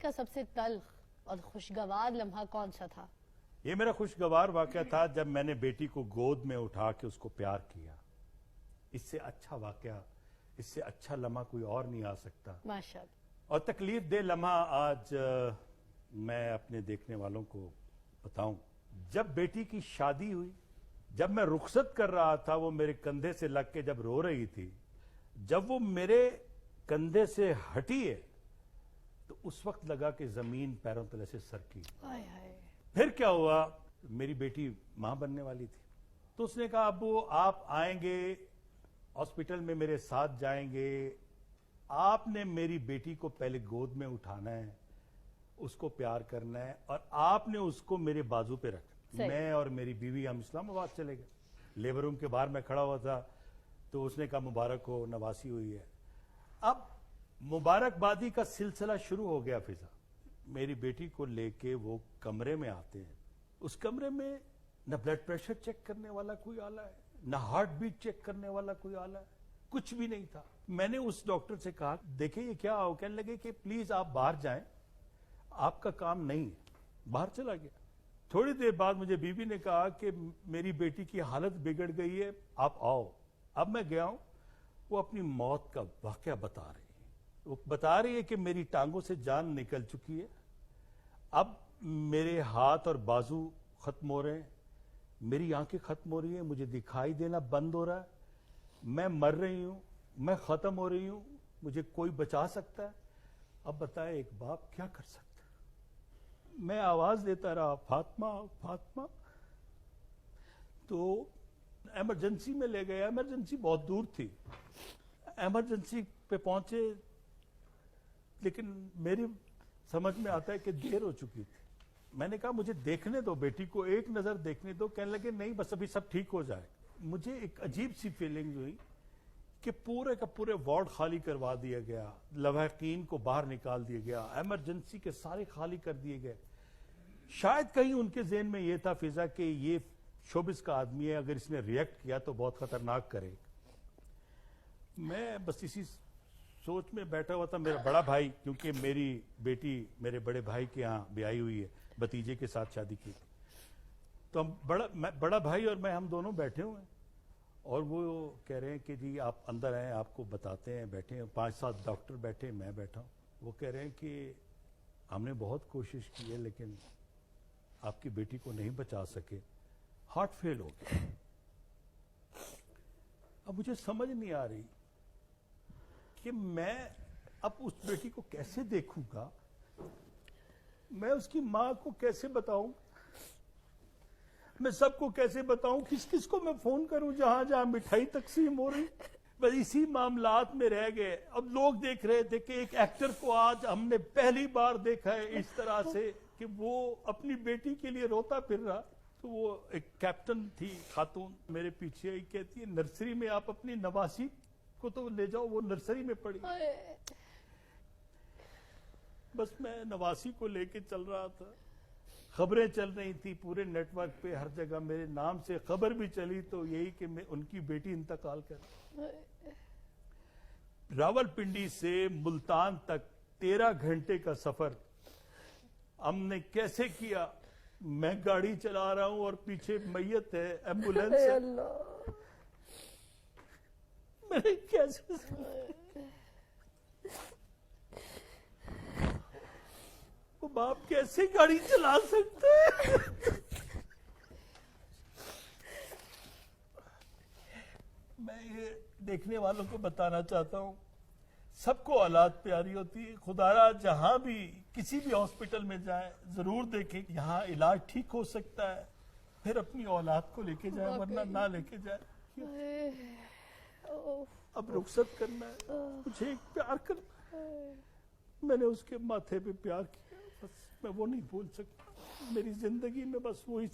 کا سب سے تلخ اور خوشگوار لمحہ کون سا تھا؟ یہ میرا خوشگوار واقعہ تھا جب میں نے بیٹی کو گود میں اٹھا کے اس کو پیار کیا. اس سے اچھا واقعہ، اس سے اچھا لمحہ کوئی اور نہیں آ سکتا. ماشاءاللہ. اور تکلیف دہ لمحہ آج میں اپنے دیکھنے والوں کو بتاؤں. جب بیٹی کی شادی ہوئی، جب میں رخصت کر رہا تھا، وہ میرے کندھے سے لگ کے جب رو رہی تھی، جب وہ میرے کندھے سے ہٹی ہے تو اس وقت لگا کہ زمین پیروں تلے سے سرکی. پھر کیا ہوا، میری بیٹی ماں بننے والی تھی تو اس نے کہا ابو آپ آئیں گے ہاسپٹل میں، میرے ساتھ جائیں گے، آپ نے میری بیٹی کو پہلے گود میں اٹھانا ہے، اس کو پیار کرنا ہے، اور آپ نے اس کو میرے بازو پہ رکھنا. میں اور میری بیوی ہم اسلام آباد چلے گئے. لیبر روم کے باہر میں کھڑا ہوا تھا تو اس نے کہا مبارک ہو، نواسی ہوئی ہے. اب مبارکبادی کا سلسلہ شروع ہو گیا. فضا میری بیٹی کو لے کے وہ کمرے میں آتے ہیں. اس کمرے میں نہ بلڈ پریشر چیک کرنے والا کوئی آلہ ہے، نہ ہارٹ بیٹ چیک کرنے والا کوئی آلہ ہے، کچھ بھی نہیں تھا. میں نے اس ڈاکٹر سے کہا دیکھیں یہ کیا ہو، کہنے لگے کہ پلیز آپ باہر جائیں، آپ کا کام نہیں ہے. باہر چلا گیا. تھوڑی دیر بعد مجھے بیوی نے کہا کہ میری بیٹی کی حالت بگڑ گئی ہے، آپ آؤ. اب میں گیا ہوں. وہ اپنی موت کا واقعہ بتا رہی ہے. وہ بتا رہی ہے کہ میری ٹانگوں سے جان نکل چکی ہے، اب میرے ہاتھ اور بازو ختم ہو رہے ہیں، میری آنکھیں ختم ہو رہی ہیں، مجھے دکھائی دینا بند ہو رہا ہے، میں مر رہی ہوں، میں ختم ہو رہی ہوں، مجھے کوئی بچا سکتا ہے؟ اب بتائیں ایک باپ کیا کر سکتا ہے؟ میں آواز دیتا رہا فاطمہ فاطمہ. تو ایمرجنسی میں لے گیا. ایمرجنسی بہت دور تھی. ایمرجنسی پہ پہنچے لیکن میری سمجھ میں آتا ہے کہ دیر ہو چکی تھی. میں نے کہا مجھے دیکھنے دو بیٹی کو، ایک نظر دیکھنے دو. کہنے لگے نہیں بس ابھی سب ٹھیک ہو جائے. مجھے ایک عجیب سی فیلنگ ہوئی کہ پورے کا پورے وارڈ خالی کروا دیا گیا، لواحقین کو باہر نکال دیا گیا، ایمرجنسی کے سارے خالی کر دیے گئے. شاید کہیں ان کے ذہن میں یہ تھا فضا کہ یہ شوبز کا آدمی ہے، اگر اس نے ریئیکٹ کیا تو بہت خطرناک کرے. میں بس اسی سوچ میں بیٹھا ہوا تھا. میرا بڑا بھائی، کیونکہ میری بیٹی میرے بڑے بھائی کے ہاں بیائی ہوئی ہے، بھتیجے کے ساتھ شادی کی تھی، تو ہم بڑا بھائی اور میں ہم دونوں بیٹھے ہوئے ہیں اور وہ کہہ رہے ہیں کہ جی آپ اندر آئیں، آپ کو بتاتے ہیں. بیٹھے ہیں 5-7 ڈاکٹر بیٹھے، میں بیٹھا ہوں. وہ کہہ رہے ہیں کہ ہم نے بہت کوشش کی ہے لیکن آپ کی بیٹی کو نہیں بچا سکے، ہارٹ فیل ہو گیا. اب مجھے سمجھ نہیں آ رہی کہ میں اب اس بیٹی کو کیسے دیکھوں گا، میں اس کی ماں کو کیسے بتاؤں، میں سب کو کیسے بتاؤں، کس کس کو میں فون کروں، جہاں جہاں مٹھائی تقسیم ہو رہی. بس اسی معاملات میں رہ گئے. اب لوگ دیکھ رہے تھے کہ ایک ایکٹر کو آج ہم نے پہلی بار دیکھا ہے اس طرح سے کہ وہ اپنی بیٹی کے لیے روتا پھر رہا. تو وہ ایک کیپٹن تھی خاتون، میرے پیچھے ہی کہتی ہے نرسری میں آپ اپنی نواسی کو تو لے جاؤ، وہ نرسری میں پڑھی. بس میں نواسی کو لے کے چل رہا تھا. خبریں چل رہی تھی پورے نیٹ ورک پہ، ہر جگہ میرے نام سے خبر بھی چلی تو یہی کہ ان کی بیٹی انتقال کر. راولپنڈی سے ملتان تک 13 گھنٹے کا سفر ہم نے کیسے کیا؟ میں گاڑی چلا رہا ہوں اور پیچھے میت ہے، ایمبولینس ہے. میں نے کیسے وہ باپ کیسے گاڑی چلا سکتا ہے؟ میں یہ دیکھنے والوں کو بتانا چاہتا ہوں، سب کو اولاد پیاری ہوتی ہے. خدارا جہاں بھی کسی بھی ہاسپٹل میں جائیں ضرور دیکھیں یہاں علاج ٹھیک ہو سکتا ہے، پھر اپنی اولاد کو لے کے جائیں، ورنہ نہ لے کے جائیں. اب رخصت کرنا ہے، مجھے ایک پیار کرنا ہے. میں نے اس کے ماتھے پہ پیار کیا، بس میں وہ نہیں بھول سکتا. میری زندگی میں بس وہی